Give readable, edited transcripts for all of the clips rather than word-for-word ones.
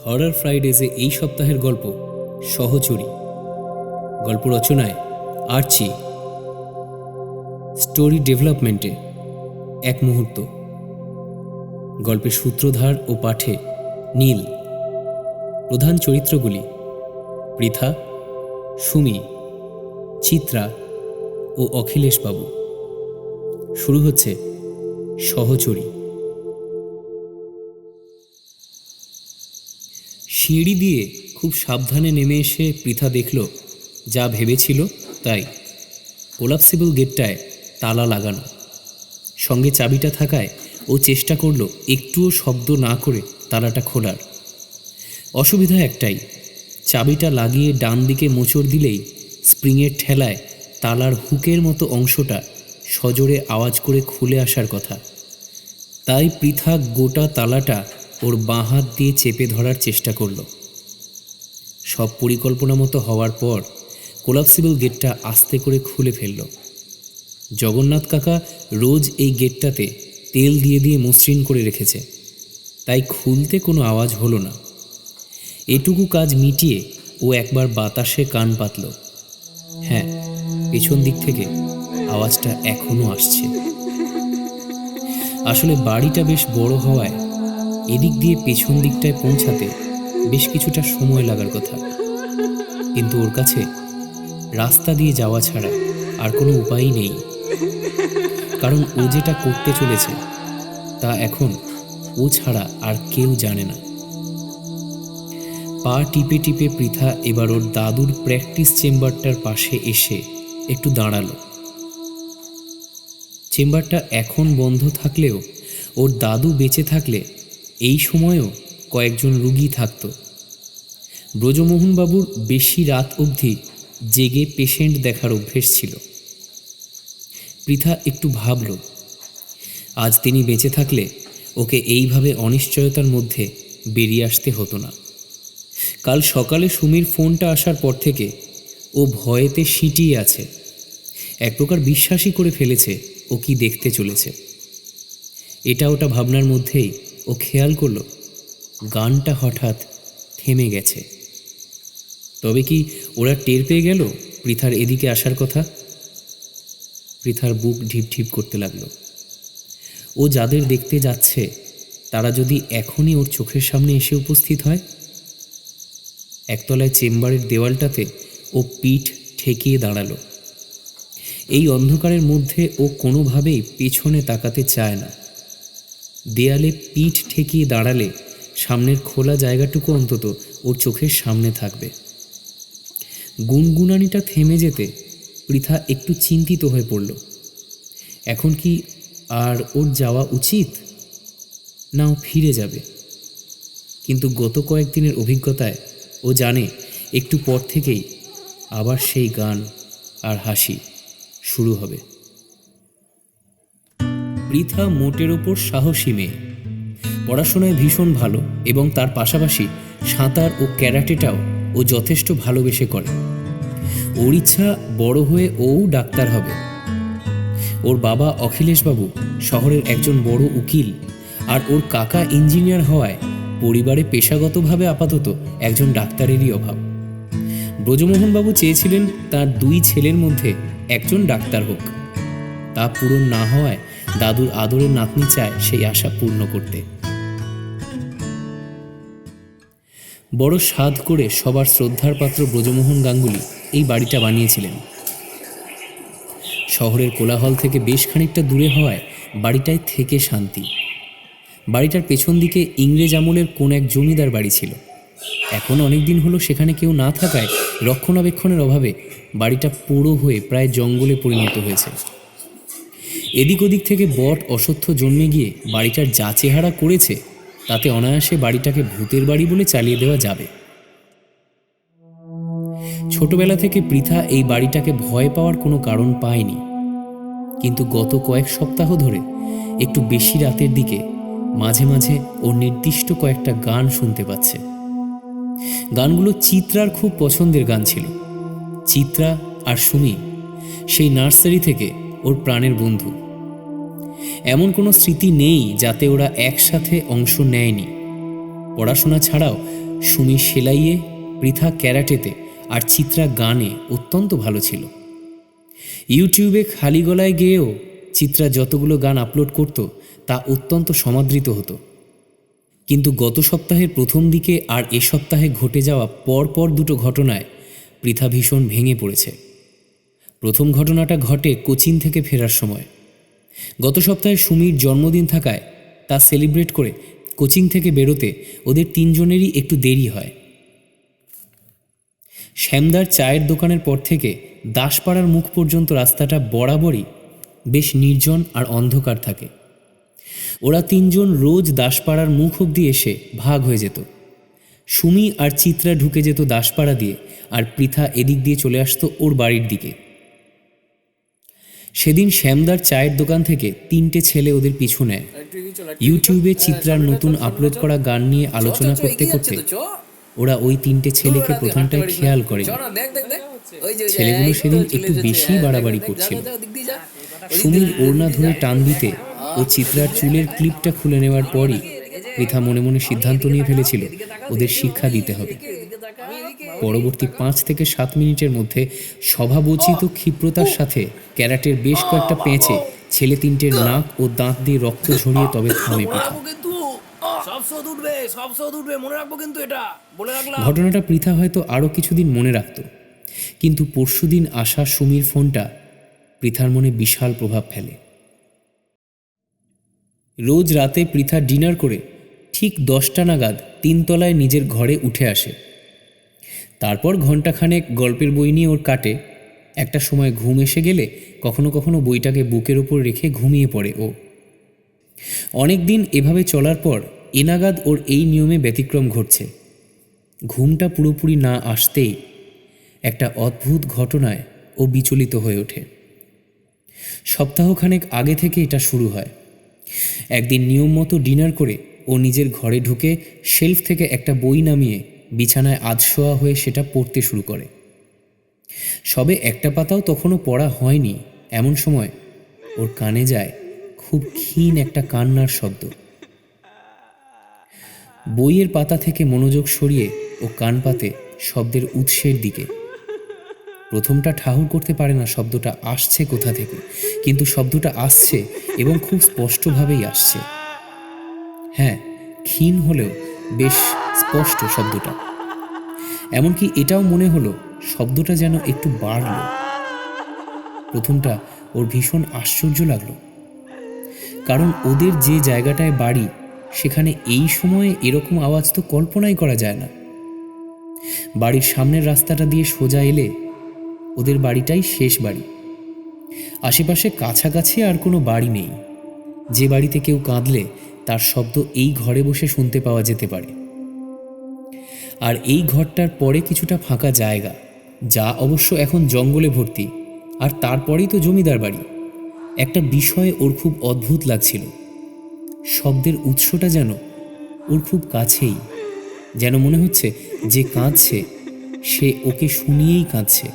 Horror ফ্রাইডেজে এই সপ্তাহের গল্প সহচরী। গল্প রচনায় আর্চি, স্টোরি ডেভেলপমেন্টে এক মুহূর্ত, গল্পের সূত্রধার ও পাঠে নীল। প্রধান চরিত্রগুলি পৃথা, সুমি, চিত্রা ও অখিলেশ বাবু। শুরু হচ্ছে সহচরী। সিঁড়ি দিয়ে খুব সাবধানে নেমে এসে পৃথা দেখল যা ভেবেছিল তাই। কোলাপসিবল গেটটায় তালা লাগানো, সঙ্গে চাবিটা থাকায় ও চেষ্টা করল একটুও শব্দ না করে তালাটা খোলার। অসুবিধা একটাই, চাবিটা লাগিয়ে ডান দিকে মোচড় দিলেই স্প্রিংয়ের ঠেলায় তালার হুকের মতো অংশটা সজোরে আওয়াজ করে খুলে আসার কথা। তাই পৃথা গোটা তালাটা ওর বাঁ হাত দিয়ে চেপে ধরার চেষ্টা করল। সব পরিকল্পনা মতো হওয়ার পর কোলাপসিবল গেটটা আস্তে করে খুলে ফেলল। জগন্নাথ কাকা রোজ এই গেটটাতে তেল দিয়ে দিয়ে মসৃণ করে রেখেছে, তাই খুলতে কোনো আওয়াজ হলো না। এটুকু কাজ মিটিয়ে ও একবার বাতাসে কান পাতল। হ্যাঁ, পেছন দিক থেকে আওয়াজটা এখনো আসছে। আসলে বাড়িটা বেশ বড় হওয়ায় এদিক দিয়ে পেছন দিকটায় পৌঁছাতে বেশ কিছুটা সময় লাগার কথা, কিন্তু ওর কাছে রাস্তা দিয়ে যাওয়া ছাড়া আর কোনো উপায়ই নেই। কারণ ও যেটা করতে চলেছে তা এখন ও ছাড়া আর কেউ জানে না। পা টিপে টিপে পৃথা এবার ওর দাদুর প্র্যাকটিস চেম্বারটার পাশে এসে একটু দাঁড়ালো। চেম্বারটা এখন বন্ধ থাকলেও ওর দাদু বেঁচে থাকলে এই সময়েও কয়েকজন রুগী থাকত। ব্রজমোহনবাবুর বেশি রাত অবধি জেগে পেশেন্ট দেখার অভ্যেস ছিল। পৃথা একটু ভাবল, আজ তিনি বেঁচে থাকলে ওকে এইভাবে অনিশ্চয়তার মধ্যে বেরিয়ে আসতে হতো না। কাল সকালে সুমির ফোনটা আসার পর থেকে ও ভয়েতে সিঁটিয়ে আছে। এক প্রকার বিশ্বাসই করে ফেলেছে ও কি দেখতে চলেছে। এটা ওটা ভাবনার মধ্যেই ও খেয়াল করল গানটা হঠাৎ থেমে গেছে। তবে কি ওরা টের পেয়ে গেল পৃথার এদিকে আসার কথা? পৃথার বুক ঢিপ ঢিপ করতে লাগলো। ও যাদের দেখতে যাচ্ছে তারা যদি এখনই ওর চোখের সামনে এসে উপস্থিত হয়। একতলায় চেম্বারের দেওয়ালটাতে ও পিঠ ঠেকিয়ে দাঁড়ালো। এই অন্ধকারের মধ্যে ও কোনোভাবেই পেছনে তাকাতে চায় না। দেয়ালে পিঠ ঠেকিয়ে দাঁড়ালে সামনের খোলা জায়গাটুকু অন্তত ওর চোখের সামনে থাকবে। গুনগুনানিটা থেমে যেতে পৃথা একটু চিন্তিত হয়ে পড়ল। এখন কি আর ওর যাওয়া উচিত, না ও ফিরে যাবে? কিন্তু গত কয়েকদিনের অভিজ্ঞতায় ও জানে একটু পর থেকেই আবার সেই গান আর হাসি শুরু হবে। পৃথা মোটের ওপর সাহসী মেয়ে, পড়াশোনায় ভীষণ ভালো এবং তার পাশাপাশি সাঁতার ও ক্যারাটেটাও ও যথেষ্ট ভালোবেসে করে। ওর ইচ্ছা বড় হয়ে ওও ডাক্তার হবে। ওর বাবা অখিলেশবাবু শহরের একজন বড় উকিল, আর ওর কাকা ইঞ্জিনিয়ার হওয়ায় পরিবারে পেশাগতভাবে আপাতত একজন ডাক্তারেরই অভাব। ব্রজমোহনবাবু চেয়েছিলেন তার দুই ছেলের মধ্যে একজন ডাক্তার হোক। তা পূরণ না হওয়ায় দাদুর আদরের নাতনি চায় সেই আশা পূর্ণ করতে। বড় সাধ করে সবার শ্রদ্ধার পাত্র ব্রজমোহন গাঙ্গুলি এই বাড়িটা বানিয়েছিলেন। শহরের কোলাহল থেকে বেশ খানিকটা দূরে হওয়ায় বাড়িটায় থেকে শান্তি। বাড়িটার পেছন দিকে ইংরেজ আমলের কোন এক জমিদার বাড়ি ছিল। এখন অনেক দিন হলো সেখানে কেউ না থাকায় রক্ষণাবেক্ষণের অভাবে বাড়িটা পোড়ো হয়ে প্রায় জঙ্গলে পরিণত হয়েছে। এদিক ওদিক থেকে বট অশ্বত্থ জন্মে গিয়ে বাড়িটার যা চেহারা করেছে তাতে অনায়াসে বাড়িটাকে ভূতের বাড়ি বলে চালিয়ে দেওয়া যাবে। ছোটবেলা থেকে পৃথা এই বাড়িটাকে ভয় পাওয়ার কোনো কারণ পায়নি, কিন্তু গত কয়েক সপ্তাহ ধরে একটু বেশি রাতের দিকে মাঝে মাঝে ও নির্দিষ্ট কয়েকটা গান শুনতে পাচ্ছে। গানগুলো চিত্রার খুব পছন্দের গান ছিল। চিত্রা আর সুমি সেই নার্সারি থেকে ওর প্রাণের বন্ধু। এমন কোনো স্মৃতি নেই যাতে ওরা একসাথে অংশ নেয়নি। পড়াশোনা ছাড়াও সুমি সেলাইয়ে, পৃথা ক্যারাটেতে আর চিত্রা গানে অত্যন্ত ভালো ছিল। ইউটিউবে খালি গলায় গেয়েও চিত্রা যতগুলো গান আপলোড করত তা অত্যন্ত সমাদৃত হতো। কিন্তু গত সপ্তাহের প্রথম দিকে আর এ সপ্তাহে ঘটে যাওয়া পরপর দুটো ঘটনায় পৃথা ভীষণ ভেঙে পড়েছে। প্রথম ঘটনাটা ঘটে কোচিন থেকে ফেরার সময়। গত সপ্তাহে সুমির জন্মদিন থাকায় তা সেলিব্রেট করে কোচিং থেকে বেরোতে ওদের তিনজনেরই একটু দেরি হয়। শ্যামদার চায়ের দোকানের পর থেকে দাসপাড়ার মুখ পর্যন্ত রাস্তাটা বরাবরই বেশ নির্জন আর অন্ধকার থাকে। ওরা তিনজন রোজ দাসপাড়ার মুখ অবধি এসে ভাগ হয়ে যেত। সুমি আর চিত্রা ঢুকে যেত দাসপাড়া দিয়ে, আর পৃথা এদিক দিয়ে চলে আসতো ওর বাড়ির দিকে। সেদিন শ্যামদার চায়ের দোকান থেকে তিনটে ছেলে ওদের পিছু নেয়। ইউটিউবে চিত্রার নতুন আপলোড করা গান নিয়ে আলোচনা করতে করতে ওরা ওই তিনটে ছেলেকে প্রথমটাই খেয়াল করে। ছেলেগুলো সেদিন একটু বেশি বাড়াবাড়ি করছিল। সুমির ওড়না ধরে টান দিতে ও চিত্রার চুলের ক্লিপটা খুলে নেওয়ার পরই পৃথা মনে মনে সিদ্ধান্ত নিয়ে ফেলেছিল ওদের শিক্ষা দিতে হবে। পরবর্তী 5 থেকে 7 মিনিটের মধ্যে স্বভাবোচিত ক্ষিপ্রতার সাথে ক্যারাটের বেশ কয়েকটা পেঁচে ছেলে তিনটের নাক ও দাঁত দিয়ে রক্ত ঝরিয়ে তবে থামে পৃথা। ঘটনাটা পৃথা হয়তো আরও কিছুদিন মনে রাখত, কিন্তু পরশুদিন আসা সুমির ফোনটা পৃথার মনে বিশাল প্রভাব ফেলে। রোজ রাতে পৃথা ডিনার করে ঠিক 10টা নাগাদ 3 তলায় নিজের ঘরে উঠে আসে। তারপর ঘণ্টাখানেক গল্পের বই নিয়ে ওর কাটে। একটা সময় ঘুম এসে গেলে কখনো কখনো বইটাকে বুকের ওপর রেখে ঘুমিয়ে পড়ে ও। অনেক দিন এভাবে চলার পর এনাগাদ ওর এই নিয়মে ব্যতিক্রম ঘটছে। ঘুমটা পুরোপুরি না আসতেই একটা অদ্ভুত ঘটনায় ও বিচলিত হয়ে ওঠে। সপ্তাহখানেক আগে থেকে এটা শুরু হয়। একদিন নিয়ম মতো ডিনার করে ও নিজের ঘরে ঢুকে শেলফ থেকে একটা বই নামিয়ে বিছানায় আধশোয়া হয়ে সেটা পড়তে শুরু করে। সবে একটা পাতাও তখনও পড়া হয়নি, এমন সময় ওর কানে যায় খুব ক্ষীণ একটা কান্নার শব্দ। বইয়ের পাতা থেকে মনোযোগ সরিয়ে ও কান পাতে শব্দের উৎসের দিকে। প্রথমটা ঠাহর করতে পারে না শব্দটা আসছে কোথা থেকে, কিন্তু শব্দটা আসছে এবং খুব স্পষ্টভাবেই আসছে। হ্যাঁ, ক্ষীণ হলেও বেশ স্পষ্ট শব্দটা। এমনকি এটাও মনে হলো শব্দটা যেন একটু বাড়ল। প্রথমটা ওর ভীষণ আশ্চর্য লাগলো, কারণ ওদের যে জায়গাটায় বাড়ি সেখানে এই সময়ে এরকম আওয়াজ তো কল্পনাই করা যায় না। বাড়ির সামনের রাস্তাটা দিয়ে সোজা এলে ওদের বাড়িটাই শেষ বাড়ি। আশেপাশে কাছাকাছি আর কোনো বাড়ি নেই। যে বাড়িতে কেউ কাঁদলে তার শব্দ এই ঘরে বসে শুনতে পাওয়া যেতে পারে। আর এই ঘরটার পরে কিছুটা ফাঁকা জায়গা, যা অবশ্য এখন জঙ্গলে ভর্তি, আর তারপরেই তো জমিদার বাড়ি। একটা বিষয় ওর খুব অদ্ভুত লাগছিল। শব্দের উৎসটা যেন ওর খুব কাছেই, যেন মনে হচ্ছে যে কাঁদছে সে ওকে শুনিয়েই কাঁদছে।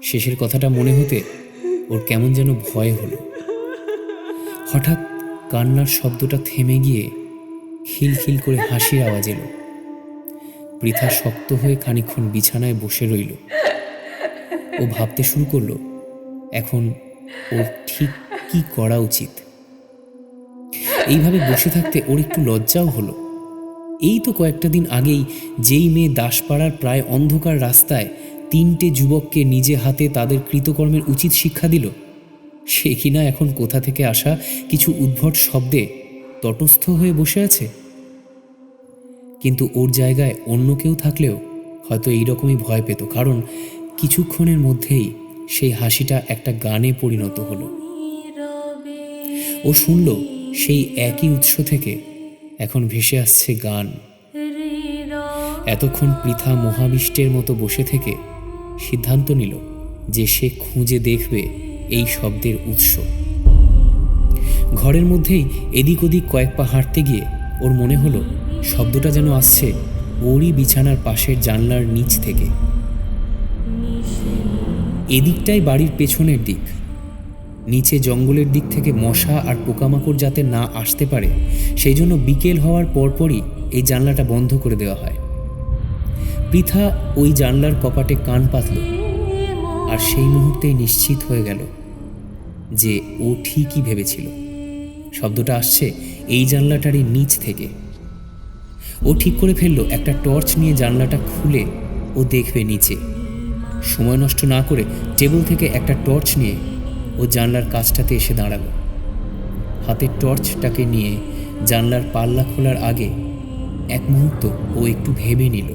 শেষের কথাটা মনে হতে ওর কেমন যেন ভয় হলো। হঠাৎ কান্নার শব্দটা থেমে গিয়ে খিলখিল করে হাসির আওয়াজ এলো। পৃথা শক্ত হয়ে খানিকক্ষণ বিছানায় বসে রইল। ও ভাবতে শুরু করলো এখন ওর ঠিক কি করা উচিত। এইভাবে বসে থাকতে ওর একটু লজ্জাও হলো। এই তো কয়েকটা দিন আগেই যেই মেয়ে দাসপাড়ার প্রায় অন্ধকার রাস্তায় 3টে যুবককে নিজে হাতে তাদের কৃতকর্মের উচিত শিক্ষা দিল, সে কিনা এখন কোথা থেকে আসা কিছু উদ্ভট শব্দে তটস্থ হয়ে বসে আছে। কিন্তু ওর জায়গায় অন্য কেউ থাকলেও হয়তো এইরকমই ভয় পেত, কারণ কিছুক্ষণের মধ্যেই সেই হাসিটা একটা গানে পরিণত হলো। ও শুনল সেই একই উৎস থেকে এখন ভেসে আসছে গান। এতক্ষণ পৃথা মহাবিষ্টের মতো বসে থেকে সিদ্ধান্ত নিল যে সে খুঁজে দেখবে এই শব্দের উৎস। ঘরের মধ্যেই এদিক ওদিক কয়েক পা হাঁটতে গিয়ে ওর মনে হলো শব্দটা যেন আসছে ওরই বিছানার পাশের জানলার নিচ থেকে। এদিকটাই বাড়ির পেছনের দিক। নিচে জঙ্গলের দিক থেকে মশা আর পোকামাকড় যাতে না আসতে পারে সেই জন্য বিকেল হওয়ার পরপরই এই জানলাটা বন্ধ করে দেওয়া হয়। পৃথা ওই জানলার কপাটে কান পাতল, আর সেই মুহূর্তেই নিশ্চিত হয়ে গেল যে ও ঠিকই ভেবেছিল। শব্দটা আসছে এই জানলাটারই নিচ থেকে। ও ঠিক করে ফেলল একটা টর্চ নিয়ে জানলাটা খুলে ও দেখবে নিচে। সময় নষ্ট না করে টেবিল থেকে একটা টর্চ নিয়ে ও জানলার কাছটাতে এসে দাঁড়ালো। হাতের টর্চটাকে নিয়ে জানলার পাল্লা খোলার আগে এক মুহূর্ত ও একটু ভেবে নিল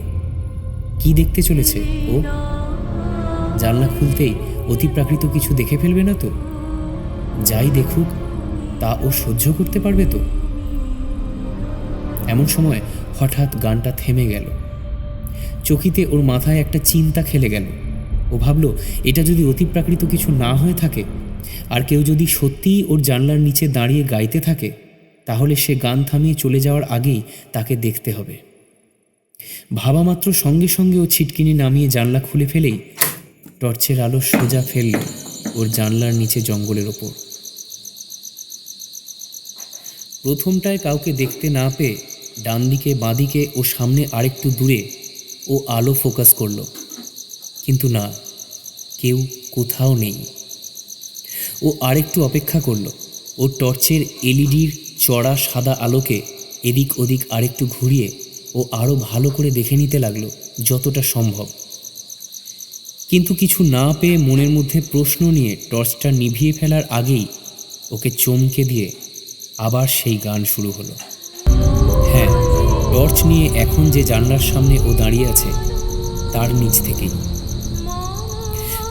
কি দেখতে চলেছে ও। জানলা খুলতেই অতিপ্রাকৃত কিছু দেখে ফেলবে না তো? যাই দেখুক তা ও সহ্য করতে পারবে তো? এমন সময় হঠাৎ গানটা থেমে গেল। চকিতে ওর মাথায় একটা চিন্তা খেলে গেল। ও ভাবল এটা যদি অতিপ্রাকৃত কিছু না হয়ে থাকে আর কেউ যদি সত্যিই ওর জানলার নিচে দাঁড়িয়ে গাইতে থাকে, তাহলে সে গান থামিয়ে চলে যাওয়ার আগেই তাকে দেখতে হবে। ভাবা মাত্র সঙ্গে সঙ্গে ও ছিটকিনি নামিয়ে জানলা খুলে ফেলেই টর্চের আলো সোজা ফেলল ওর জানলার নিচে জঙ্গলের ওপর। প্রথমটায় কাউকে দেখতে না পেয়ে ডান দিকে বাঁদিকে ও সামনে আরেকটু দূরে ও আলো ফোকাস করল, কিন্তু না, কেউ কোথাও নেই। ও আরেকটু অপেক্ষা করল। ও টর্চের এলইডির চড়া সাদা আলোকে এদিক ওদিক আরেকটু ঘুরিয়ে ও আরও ভালো করে দেখে নিতে লাগলো যতটা সম্ভব। কিন্তু কিছু না পেয়ে মনের মধ্যে প্রশ্ন নিয়ে টর্চটা নিভিয়ে ফেলার আগেই ওকে চমকে দিয়ে আবার সেই গান শুরু হলো। হ্যাঁ, টর্চ নিয়ে এখন যে জানলার সামনে ও দাঁড়িয়ে আছে তার নিচ থেকেই।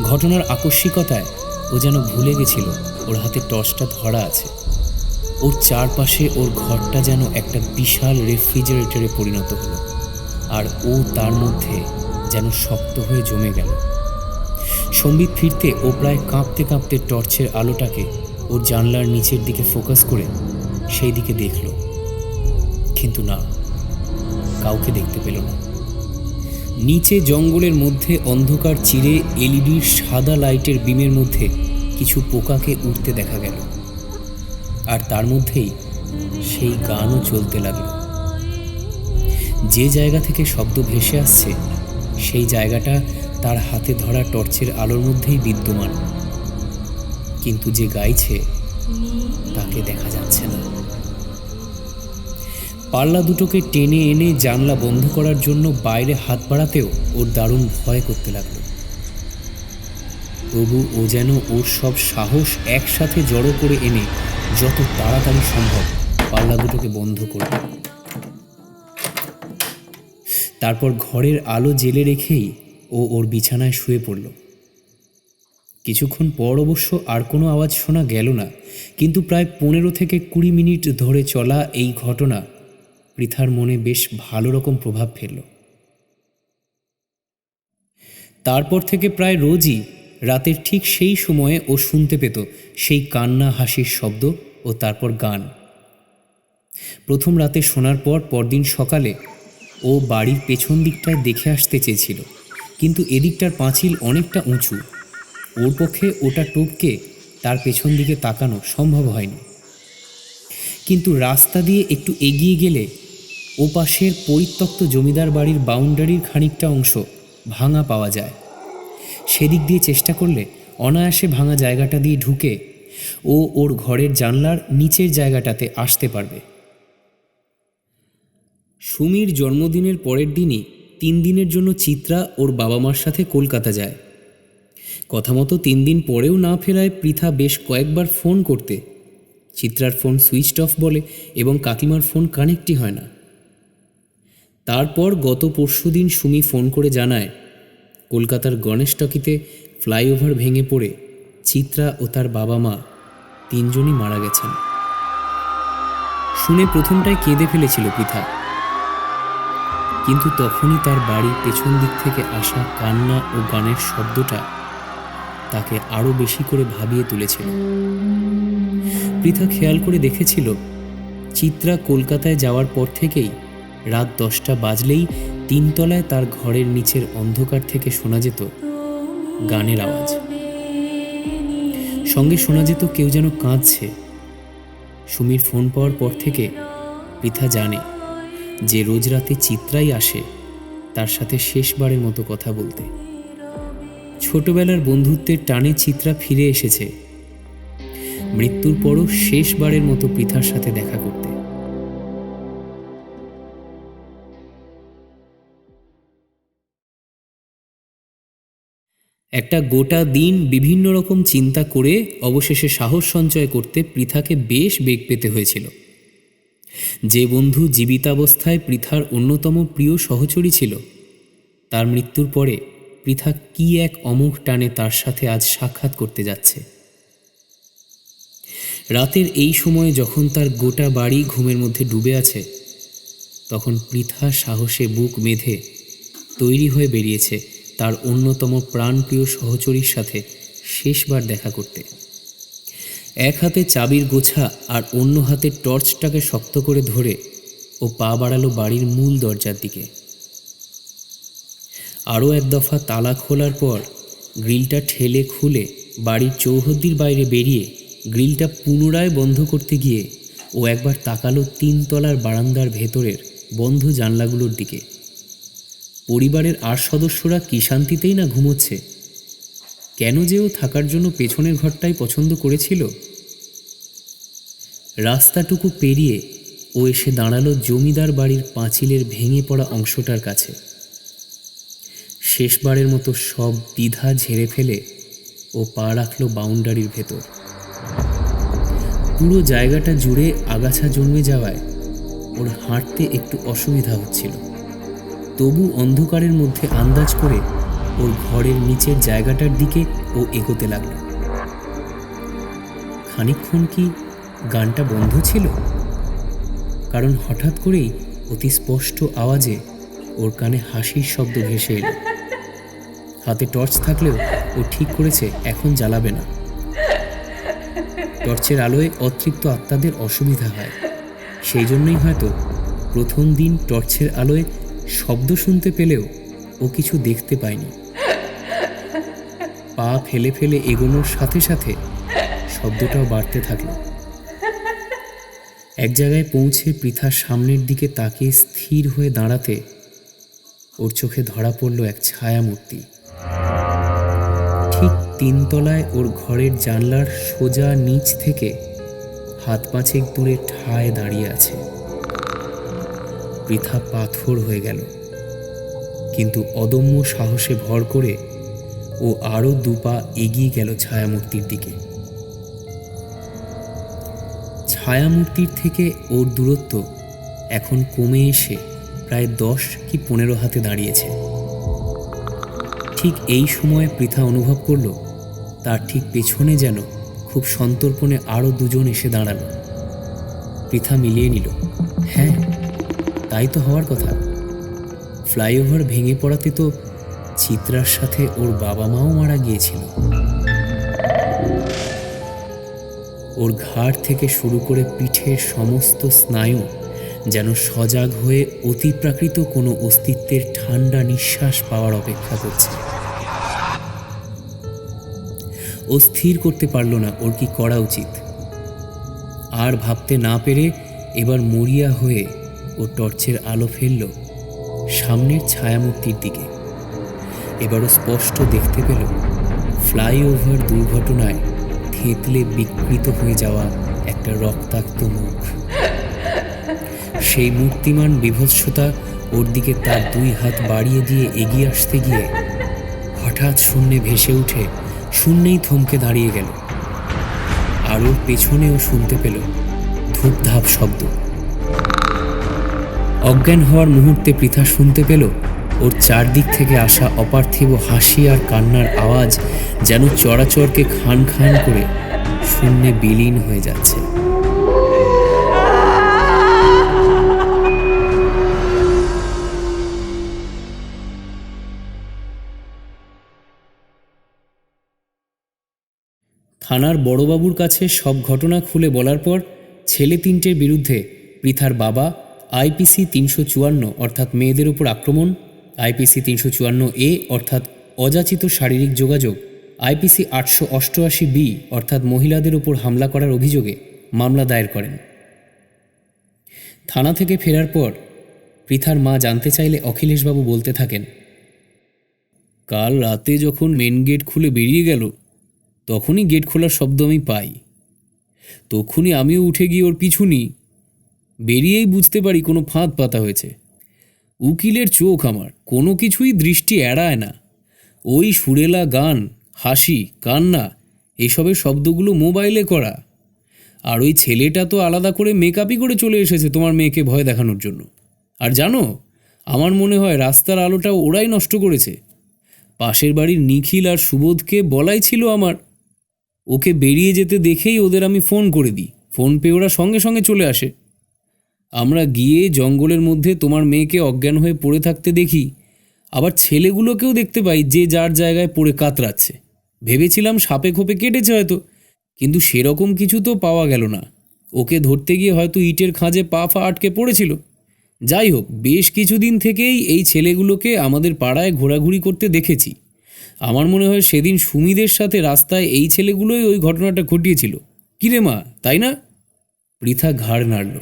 ঘটনার আকস্মিকতায় ও যেন ভুলে গেছিল ওর হাতে টর্চটা ধরা আছে। ওর চারপাশে ওর ঘরটা যেন একটা বিশাল রেফ্রিজারেটরে পরিণত হলো, আর ও তার মধ্যে যেন শক্ত হয়ে জমে গেল। সম্বিত ফিরতে ও প্রায় কাঁপতে কাঁপতে টর্চের আলোটাকে ওর জানলার নিচের দিকে ফোকাস করে সেই দিকে দেখল, কিন্তু না, কাউকে দেখতে পেল না। নিচে জঙ্গলের মধ্যে অন্ধকার চিরে এলইডির সাদা লাইটের বিমের মধ্যে কিছু পোকাকে উঠতে দেখা গেল, আর তার মধ্যেই সেই গানও চলতে লাগলো। যে জায়গা থেকে শব্দ ভেসে আসছে সেই জায়গাটা তার হাতে ধরা টর্চের আলোর মধ্যেই বিদ্যমান, কিন্তু যে গাইছে তাকে দেখা যাচ্ছে না। পাল্লা দুটোকে টেনে এনে জানলা বন্ধ করার জন্য বাইরে হাত বাড়াতেও ওর দারুণ ভয় করতে লাগলো। তবু ও যেন ওর সব সাহস একসাথে জড়ো করে এনে যত তাড়াতাড়ি সম্ভব পাল্লা দুটোকে বন্ধ করল। তারপর ঘরের আলো জেলে রেখেই ও ওর বিছানায় শুয়ে পড়ল। কিছুক্ষণ পর অবশ্য আর কোনো আওয়াজ শোনা গেল না, কিন্তু প্রায় 15 থেকে 20 মিনিট ধরে চলা এই ঘটনা পৃথার মনে বেশ ভালো রকম প্রভাব ফেলল। তারপর থেকে প্রায় রোজই রাতের ঠিক সেই সময়ে ও শুনতে পেত সেই কান্না হাসির শব্দ ও তারপর গান। প্রথম রাতে শোনার পর পরদিন সকালে ও বাড়ির পেছন দিকটায় দেখে আসতে চেয়েছিল, কিন্তু এদিকটার পাঁচিল অনেকটা উঁচু। ওর পক্ষে ওটা টপকে তার পেছন দিকে তাকানো সম্ভব হয়নি। কিন্তু রাস্তা দিয়ে একটু এগিয়ে গেলে ও পাশের পরিত্যক্ত জমিদার বাড়ির বাউন্ডারির খানিকটা অংশ ভাঙা পাওয়া যায়। সেদিক দিয়ে চেষ্টা করলে অনায়াসে ভাঙা জায়গাটা দিয়ে ঢুকে ও ওর ঘরের জানলার নিচের জায়গাটাতে আসতে পারবে। সুমির জন্মদিনের পরের দিনই 3 দিনের জন্য চিত্রা ওর বাবা মার সাথে কলকাতা যায়। কথা মতো 3 দিন পরেও না ফেরায় পৃথা বেশ কয়েকবার ফোন করতে চিত্রার ফোন সুইচড অফ বলে এবং কাকিমার ফোন কানেক্টই হয় না। তারপর গত পরশুদিন সুমি ফোন করে জানায় কলকাতার গণেশ টকিতে ফ্লাইওভার ভেঙে পড়ে চিত্রা ও তার বাবা মা 3 জনই মারা গেছেন। শুনে প্রথমটায় কেঁদে ফেলেছিল পৃথা, কিন্তু তখনই তার বাড়ির পেছন দিক থেকে আসা কান্না ও গানের শব্দটা তাকে আরও বেশি করে ভাবিয়ে তুলেছিল। পৃথা খেয়াল করে দেখেছিল চিত্রা কলকাতায় যাওয়ার পর থেকেই রাত 10টা বাজলেই 3 তলায় তার ঘরের নিচের অন্ধকার থেকে শোনা যেত গানের আওয়াজ। সঙ্গে শোনা যেত কেউ যেন কাঁদছে। সুমির ফোন পাওয়ার পর থেকে পৃথা জানে যে রোজ রাতে চিত্রাই আসে তার সাথে শেষবারের মতো কথা বলতে। ছোটবেলার বন্ধুত্বের টানে চিত্রা ফিরে এসেছে মৃত্যুর পরও শেষবারের মতো পৃথার সাথে দেখা করতে। একটা গোটা দিন বিভিন্ন রকম চিন্তা করে অবশেষে সাহস সঞ্চয় করতে পৃথাকে বেশ বেগ পেতে হয়েছিল। যে বন্ধু জীবিতাবস্থায় পৃথার অন্যতম প্রিয় সহচরী ছিল, তার মৃত্যুর পরে পৃথা কি এক অমোঘ টানে তার সাথে আজ সাক্ষাৎ করতে যাচ্ছে। রাতের এই সময়ে যখন তার গোটা বাড়ি ঘুমের মধ্যে ডুবে আছে, তখন পৃথা সাহসে বুক বেঁধে তৈরি হয়ে বেরিয়েছে তার অন্যতম প্রাণপ্রিয় সহচরীর সাথে শেষবার দেখা করতে। এক হাতে চাবির গোছা আর অন্য হাতে টর্চটাকে শক্ত করে ধরে ও পা বাড়ালো বাড়ির মূল দরজার দিকে। আরও এক দফা তালা খোলার পর গ্রিলটা ঠেলে খুলে বাড়ির চৌহদ্দির বাইরে বেরিয়ে গ্রিলটা পুনরায় বন্ধ করতে গিয়ে ও একবার তাকালো 3 তলার বারান্দার ভেতরের বন্ধ জানলাগুলোর দিকে। পরিবারের আর সদস্যরা কি শান্তিতেই না ঘুমোচ্ছে। কেন যে ও থাকার জন্য পেছনের ঘরটাই পছন্দ করেছিল। রাস্তাটুকু পেরিয়ে ও এসে দাঁড়ালো জমিদার বাড়ির পাঁচিলের ভেঙে পড়া অংশটার কাছে। শেষবারের মতো সব দ্বিধা ঝেড়ে ফেলে ও পা রাখল বাউন্ডারির ভেতর। পুরো জায়গাটা জুড়ে আগাছা জন্মে যাওয়ায় ওর হাঁটতে একটু অসুবিধা হচ্ছিল। তবু অন্ধকারের মধ্যে আন্দাজ করে ওর ঘরের নিচের জায়গাটার দিকে ও এগোতে লাগল। খানিকক্ষণ কি গানটা বন্ধ ছিল? কারণ হঠাৎ করেই অতি স্পষ্ট আওয়াজে ওর কানে হাসির শব্দ ভেসে এলো। হাতে টর্চ থাকলেও ও ঠিক করেছে এখন জ্বালাবে না। টর্চের আলোয় অতৃপ্ত আত্মাদের অসুবিধা হয়, সেই জন্যই হয়তো প্রথম দিন টর্চের আলোয় শব্দ শুনতে পেলেও ও কিছু দেখতে পায়নি। পা ফেলে ফেলে এগোনোর সাথে সাথে শব্দটাও বাড়তে থাকলো। এক জায়গায় পৌঁছে পৃথার সামনের দিকে তাকিয়ে স্থির হয়ে দাঁড়াতে ওর চোখে ধরা পড়ল এক ছায়ামূর্তি। ঠিক 3 তলায় ওর ঘরের জানলার সোজা নিচ থেকে হাত 5 দূরে ঠায় দাঁড়িয়ে আছে। পৃথা পাথর হয়ে গেল, কিন্তু অদম্য সাহসে ভর করে ও আরও 2 পা এগিয়ে গেল ছায়ামূর্তির দিকে। ছায়ামূর্তির থেকে ওর দূরত্ব এখন কমে এসে প্রায় 10 কি 15 হাতে দাঁড়িয়েছে। ঠিক এই সময় পৃথা অনুভব করল তার ঠিক পেছনে যেন খুব সন্তর্পণে আরও 2 জন এসে দাঁড়ালো। পৃথা মিলিয়ে নিল, হ্যাঁ তাই তো হওয়ার কথা। ফ্লাইওভার ভেঙে পড়াতে তো চিত্রার সাথে ওর বাবা মাও মারা গিয়েছিল। ওর ঘাড় থেকে শুরু করে পিঠের সমস্ত স্নায়ু যেন সজাগ হয়ে অতিপ্রাকৃত কোনো অস্তিত্বের ঠান্ডা নিঃশ্বাস পাওয়ার অপেক্ষা করছে। ও স্থির করতে পারল না ওর কি করা উচিত। আর ভাবতে না পেরে এবার মরিয়া হয়ে ও টর্চের আলো ফেলল সামনের ছায়ামূর্তির দিকে। এবারও স্পষ্ট দেখতে পেল ফ্লাইওভার দুর্ঘটনায় থেতলে বিকৃত হয়ে যাওয়া একটা রক্তাক্ত মুখ। সেই মূর্তিমান বিভৎসতা ওর দিকে তার 2 হাত বাড়িয়ে দিয়ে এগিয়ে আসতে গিয়ে হঠাৎ শূন্যে ভেসে উঠে শূন্যেই থমকে দাঁড়িয়ে গেল। আর ওর পেছনেও শুনতে পেল ধূপধাপ শব্দ। অজ্ঞান হওয়ার মুহূর্তে পৃথা শুনতে পেল ওর চারদিক থেকে আসা অপার্থিব হাসি আর কান্নার আওয়াজ যেন চরাচরকে খান খান করে শূন্যে বিলীন হয়ে যাচ্ছে। থানার বড়বাবুর কাছে সব ঘটনা খুলে বলার পর ছেলে 3টের বিরুদ্ধে পৃথার বাবা আইপিসি 354 অর্থাৎ মেয়েদের উপর আক্রমণ, আইপিসি 354A অর্থাৎ অযাচিত শারীরিক যোগাযোগ আইপিসি 888B অর্থাৎ মহিলাদের উপর হামলা করার অভিযোগে মামলা দায়ের করেন। থানা থেকে ফেরার পর পৃথার মা জানতে চাইলে অখিলেশবাবু বলতে থাকেন, কাল রাতে যখন মেন গেট খুলে বেরিয়ে গেল তখনই গেট খোলার শব্দ আমি পাই। তখনই আমিও উঠে গিয়ে ওর পিছু নিই। বেরিয়েই বুঝতে পারি কোনো ফাঁদ পাতা হয়েছে। উকিলের চোখ আমার কোনো কিছুই দৃষ্টি এড়ায় না। ওই সুরেলা গান, হাসি, কান্না এসবের শব্দগুলো মোবাইলে করা। আর ওই ছেলেটা তো আলাদা করে মেকআপই করে চলে এসেছে তোমার মেয়েকে ভয় দেখানোর জন্য। আর জানো, আমার মনে হয় রাস্তার আলোটা ওরাই নষ্ট করেছে। পাশের বাড়ির নিখিল আর সুবোধকে বলাই ছিল আমার। ওকে বেরিয়ে যেতে দেখেই ওদের আমি ফোন করে দিই। ফোন পেয়ে ওরা সঙ্গে সঙ্গে চলে আসে। আমরা গিয়ে জঙ্গলের মধ্যে তোমার মেয়েকে অজ্ঞান হয়ে পড়ে থাকতে দেখি। আবার ছেলেগুলোকেও দেখতে পাই যে যার জায়গায় পড়ে কাতরাচ্ছে। ভেবেছিলাম সাপে খোপে কেটেছে হয়তো, কিন্তু সেরকম কিছু তো পাওয়া গেল না। ওকে ধরতে গিয়ে হয়তো ইটের খাঁজে পা ফা আটকে পড়েছিল। যাই হোক, বেশ কিছুদিন থেকেই এই ছেলেগুলোকে আমাদের পাড়ায় ঘোরাঘুরি করতে দেখেছি। আমার মনে হয় সেদিন সুমিদের সাথে রাস্তায় এই ছেলেগুলোই ওই ঘটনাটা ঘটিয়েছিল। কিরে মা, তাই না? পৃথা ঘাড় নাড়ল।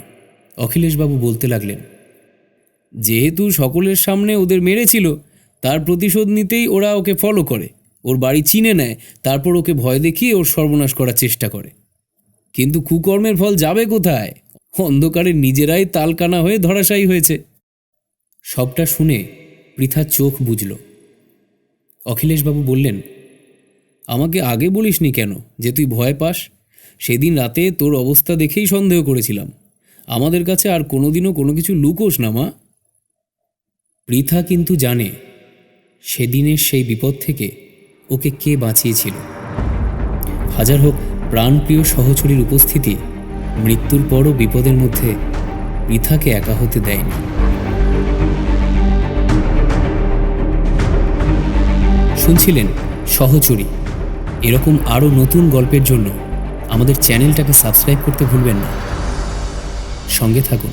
অখিলেশবাবু বলতে লাগলেন, যেহেতু সকলের সামনে ওদের মেরেছিল, তার প্রতিশোধ নিতেই ওরা ওকে ফলো করে, ওর বাড়ি চিনে নেয়, তারপর ওকে ভয় দেখিয়ে ওর সর্বনাশ করার চেষ্টা করে। কিন্তু কুকর্মের ফল যাবে কোথায়? অন্ধকারে নিজেরাই তালকানা হয়ে ধরাশায়ী হয়েছে। সবটা শুনে পৃথার চোখ বুঝল। অখিলেশবাবু বললেন, আমাকে আগে বলিসনি কেন যে তুই ভয় পাস? সেদিন রাতে তোর অবস্থা দেখেই সন্দেহ করেছিলাম। আমাদের কাছে আর কোনোদিনও কোনো কিছু লুকোস না মা। পৃথা কিন্তু জানে সেদিনের সেই বিপদ থেকে ওকে কে বাঁচিয়েছিল। হাজার হোক প্রাণপ্রিয় সহচরীর উপস্থিতি মৃত্যুর পরও বিপদের মধ্যে পৃথাকে একা হতে দেয়নি। শুনছিলেন সহচরী। এরকম আরও নতুন গল্পের জন্য আমাদের চ্যানেলটাকে সাবস্ক্রাইব করতে ভুলবেন না। সঙ্গে থাকুন।